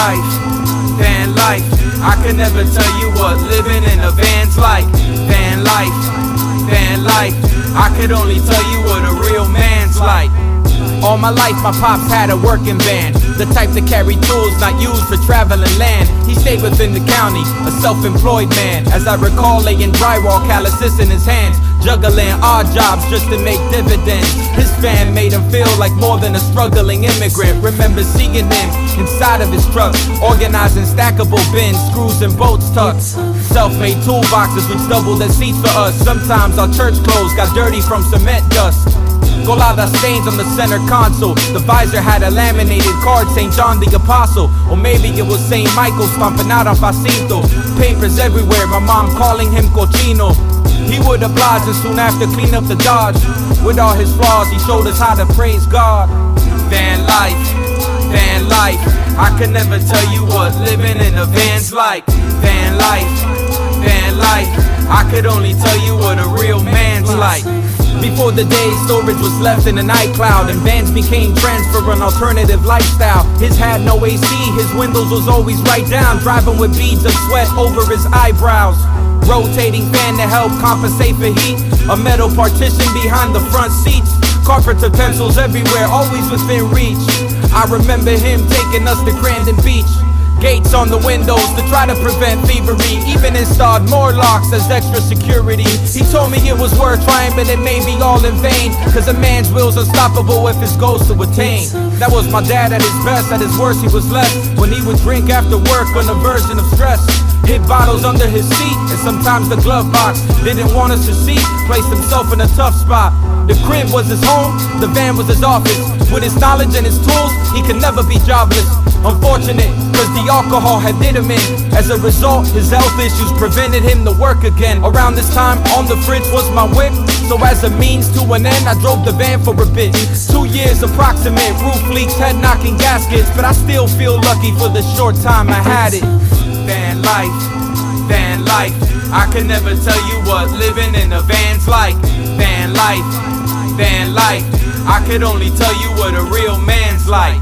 life, van life. I could never tell you what living in a van's like. Van life, van life. I could only tell you what a real man's like. All my life my pops had a working van, the type to carry tools not used for traveling land. He stayed within the county, a self-employed man. As I recall, laying drywall, calluses in his hands, juggling odd jobs just to make dividends. His fan made him feel like more than a struggling immigrant. Remember seeing him inside of his truck, organizing stackable bins, screws and bolts tucked. Self-made toolboxes which doubled as seats for us. Sometimes our church clothes got dirty from cement dust. Colada stains on the center console. The visor had a laminated card, St. John the Apostle. Or maybe it was St. Michael stomping out on Facito. Papers everywhere, my mom calling him cochino. He would oblige and soon after clean up the Dodge. With all his flaws, he showed us how to praise God. Van life, van life. I could never tell you what living in a van's like. Van life, van life. I could only tell you what a real man's like. Before the day, storage was left in an iCloud, and vans became trends for an alternative lifestyle. His had no AC, his windows was always right down, driving with beads of sweat over his eyebrows. Rotating fan to help compensate for heat, a metal partition behind the front seats. Carpenter pencils everywhere, always within reach. I remember him taking us to Grandin Beach. Gates on the windows to try to prevent thievery. Even installed more locks as extra security. He told me it was worth trying, but it may be all in vain, cause a man's will's unstoppable if his goals to attain. That was my dad at his best, at his worst he was left when he would drink after work on a version of stress. Hid bottles under his seat and sometimes the glove box. Didn't want us to see, placed himself in a tough spot. The crib was his home, the van was his office. With his knowledge and his tools, he could never be jobless. Unfortunate, cause the alcohol had did him in. As a result, his health issues prevented him to work again. Around this time, on the fridge was my whip. So as a means to an end, I drove the van for a bit. 2 years approximate, roof leaks, head knocking gaskets. But I still feel lucky for the short time I had it. Van life, van life. I could never tell you what living in a van's like. Van life, van life. I could only tell you what a real man's like.